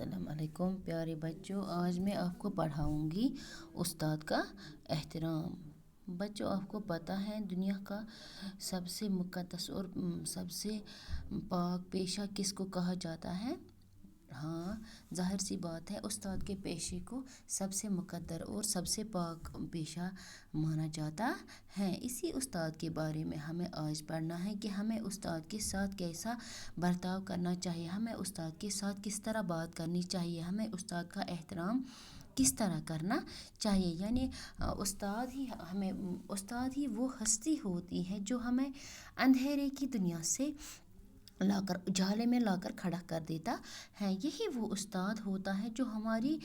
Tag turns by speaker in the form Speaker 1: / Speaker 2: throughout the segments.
Speaker 1: अस्सलाम वालेकुम प्यारे बच्चों। आज मैं आपको पढ़ाऊंगी उस्ताद का एहतराम। बच्चों, आपको पता है दुनिया का सबसे मुक़द्दस और सबसे पाक पेशा किसको कहा जाता है? हाँ, ज़ाहिर सी बात है, उस्ताद के पेशे को सबसे मुक़द्दर और सबसे पाक पेशा माना जाता है। इसी उस्ताद के बारे में हमें आज पढ़ना है कि हमें उस्ताद के साथ कैसा बर्ताव करना चाहिए, हमें उस्ताद के साथ किस तरह बात करनी चाहिए, हमें उस्ताद का एहतराम किस तरह करना चाहिए। यानी उस्ताद ही वो हस्ती होती है जो हमें अंधेरे की दुनिया से लाकर उजाले में लाकर खड़ा कर देता है। यही वो उस्ताद होता है जो हमारी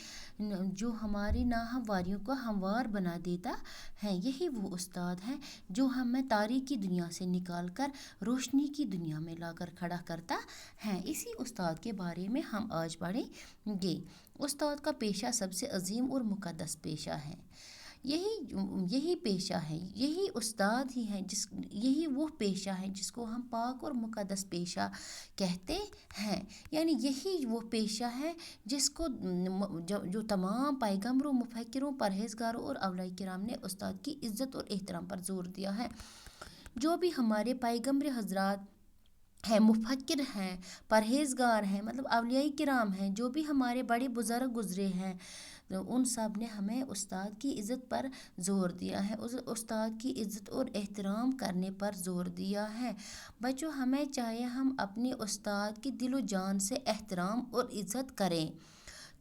Speaker 1: नाहमवारियों को हमवार बना देता है। यही वो उस्ताद है जो हमें तारीकी दुनिया से निकाल कर रोशनी की दुनिया में लाकर खड़ा करता है। इसी उस्ताद के बारे में हम आज पढ़ेंगे। उस्ताद का पेशा सबसे अजीम और मुक़द्दस पेशा है। यही पेशा है, यही उस्ताद ही है, यही वो पेशा है जिसको हम पाक और मुक़द्दस पेशा कहते हैं। यानी यही वो पेशा है जिसको जो तमाम पैगम्बरों, मुफक्किरों, परहेज़गारों और औलिया किराम ने उस्ताद की इज़्ज़त और एहतराम पर ज़ोर दिया है। जो भी हमारे पैगम्बर हज़रात हैं, मुफक्किर हैं, परहेज़गार हैं, मतलब औलिया किराम हैं, जो भी हमारे बड़े बुज़ुर्ग गुज़रे हैं, तो उन सब ने हमें उस्ताद की इज़्ज़त पर ज़ोर दिया है, उस उस्ताद की इज़्ज़त और एहतराम करने पर ज़ोर दिया है। बच्चों, हमें चाहिए हम अपने उस्ताद की दिलो जान से एहतराम और इज़्ज़त करें।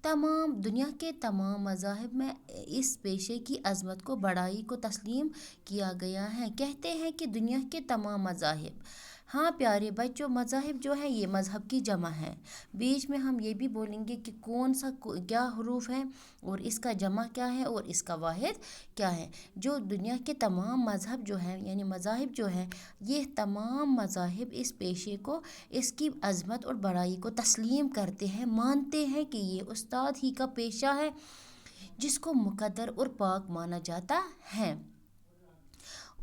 Speaker 1: दुनिया के तमाम मज़ाहिब में इस पेशे की अज़मत को, बड़ाई को तस्लीम किया गया है। कहते हैं कि दुनिया के तमाम मज़ाहिब, हाँ प्यारे बच्चों, मज़ाहिब जो है ये मज़हब की जमा है। बीच में हम ये भी बोलेंगे कि क्या हरूफ है और इसका जमा क्या है और इसका वाहिद क्या है। जो दुनिया के तमाम मज़हब जो हैं, यानी मज़ाहिब जो हैं, ये तमाम मज़ाहिब इस पेशे को, इसकी अज़मत और बड़ाई को तस्लीम करते हैं, मानते हैं कि ये उस्ताद ही का पेशा है जिसको मुक़द्दर और पाक माना जाता है।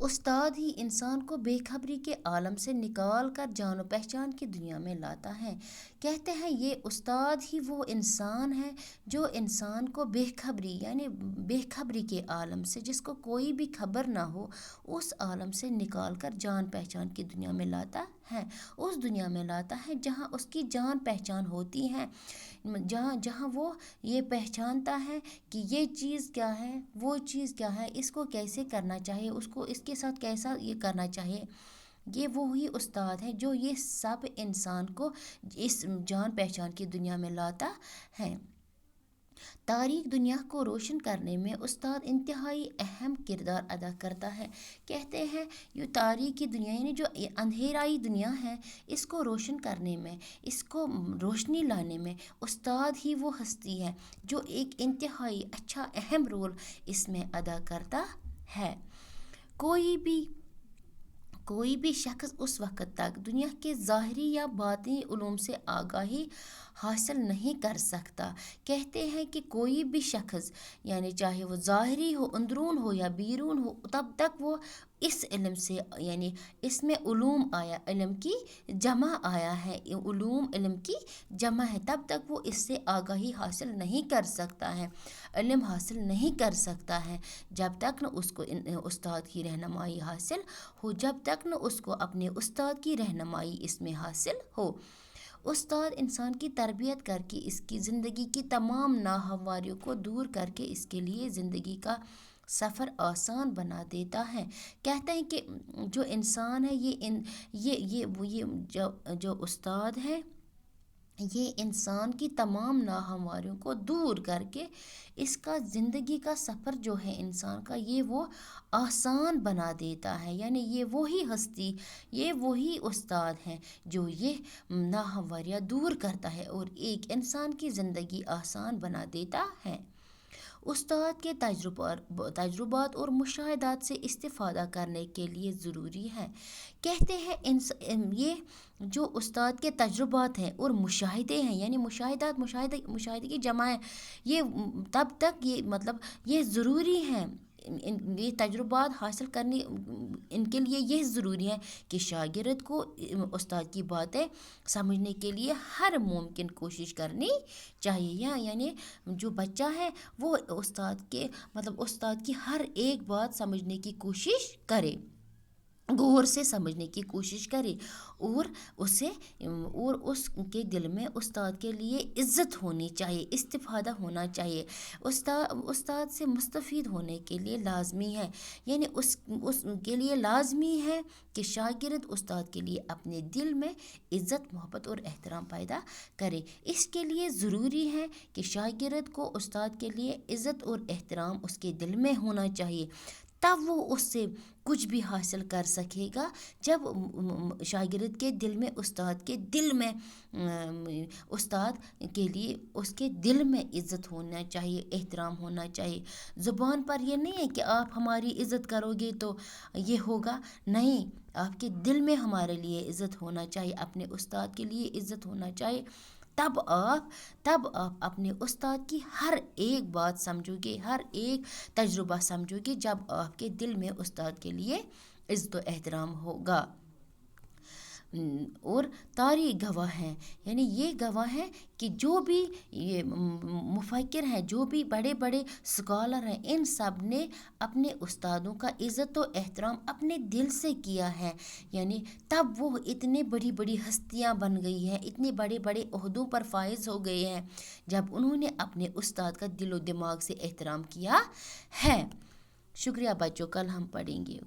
Speaker 1: उस्ताद ही इंसान को बेखबरी के आलम से निकाल कर जानो पहचान की दुनिया में लाता है। कहते हैं ये उस्ताद ही वो इंसान है जो इंसान को बेखबरी, यानी बेखबरी के आलम से, जिसको कोई भी खबर ना हो, उस आलम से निकाल कर जान पहचान की दुनिया में लाता है। उस दुनिया में लाता है जहाँ उसकी जान पहचान होती है, जहाँ वो ये पहचानता है कि ये चीज़ क्या है, वो चीज़ क्या है, इसको कैसे करना चाहिए, उसको इसके साथ कैसा ये करना चाहिए। ये वही उस्ताद है जो ये सब इंसान को इस जान पहचान की दुनिया में लाता है। तारीक दुनिया को रोशन करने में उस्ताद इंतहाई अहम किरदार अदा करता है। कहते हैं ये तारीकी दुनिया, यानी जो अंधेराई दुनिया है, इसको रोशन करने में, इसको रोशनी लाने में उस्ताद ही वो हस्ती है जो एक इंतहाई अच्छा अहम रोल इसमें अदा करता है। कोई भी शख्स उस वक़्त तक दुनिया के ज़ाहिरी या बातिनी उलूम से आगाही हासिल नहीं कर सकता। कहते हैं कि कोई भी शख्स, यानी चाहे वो ज़ाहिरी हो, अंदरून हो या बीरून हो, तब तक वो इस इल्म से, यानी इसमें उलूम आया, इल्म की जमा आया है, उलूम इल्म की जमा है, तब तक वो इससे आगाही हासिल नहीं कर सकता है, इल्म हासिल नहीं कर सकता है, जब तक न उसको उस्ताद की रहनुमाई हासिल हो, जब तक न उसको अपने उस्ताद की रहनुमाई इसमें हासिल हो। उस्ताद इंसान की तरबियत करके इसकी ज़िंदगी की तमाम नाहमवारियों को दूर करके इसके लिए ज़िंदगी का सफ़र आसान बना देता है। कहते हैं कि जो इंसान है, ये जो उस्ताद है, ये इंसान की तमाम नाहमवारियों को दूर करके इसका ज़िंदगी का सफ़र जो है इंसान का, ये वो आसान बना देता है। यानी ये वही हस्ती, ये वही उस्ताद हैं जो ये नाहमवारियाँ दूर करता है और एक इंसान की ज़िंदगी आसान बना देता है। उस्ताद के तजुर्बात और मुशाहिदात से इस्तिफ़ादा करने के लिए ज़रूरी है। कहते हैं ये जो उस्ताद के तजुर्बात हैं और मुशाहिदे हैं, यानी मुशाहिदे की जमा है, ये तब तक ये मतलब ये ज़रूरी हैं یہ تجربات حاصل کرنے ان کے لیے یہ ضروری ہے کہ شاگرد کو استاد کی باتیں سمجھنے کے لیے ہر ممکن کوشش کرنی چاہیے، یعنی جو بچہ ہے وہ استاد کے استاد کی ہر ایک بات سمجھنے کی کوشش کرے، غور سے سمجھنے کی کوشش کرے، اور اس کے دل میں استاد کے لیے عزت ہونی چاہیے، استفادہ ہونا چاہیے، استاد سے مستفید ہونے کے لیے لازمی ہے، یعنی اس کے لیے لازمی ہے کہ شاگرد استاد کے لیے اپنے دل میں عزت، محبت اور احترام پیدا کرے۔ اس کے لیے ضروری ہے کہ شاگرد کو استاد کے لیے عزت اور احترام اس کے دل میں ہونا چاہیے، تب وہ اس سے کچھ بھی حاصل کر سکے گا۔ جب شاگرد کے دل میں استاد کے لیے اس کے دل میں عزت ہونا چاہیے، احترام ہونا چاہیے۔ زبان پر یہ نہیں ہے کہ آپ ہماری عزت کرو گے تو یہ ہوگا، نہیں، آپ کے دل میں ہمارے لیے عزت ہونا چاہیے، اپنے استاد کے لیے عزت ہونا چاہیے، تب آپ اپنے استاد کی ہر ایک بات سمجھو گے، ہر ایک تجربہ سمجھو گے، جب آپ کے دل میں استاد کے لیے عزت و احترام ہوگا۔ اور تاریخ گواہ ہیں، یعنی یہ گواہ ہے کہ جو بھی یہ مفکر ہیں، جو بھی بڑے بڑے سکالر ہیں، ان سب نے اپنے استادوں کا عزت و احترام اپنے دل سے کیا ہے، یعنی تب وہ اتنے بڑی بڑی ہستیاں بن گئی ہیں، اتنے بڑے بڑے عہدوں پر فائز ہو گئے ہیں، جب انہوں نے اپنے استاد کا دل و دماغ سے احترام کیا ہے۔ شکریہ بچوں، کل ہم پڑھیں گے۔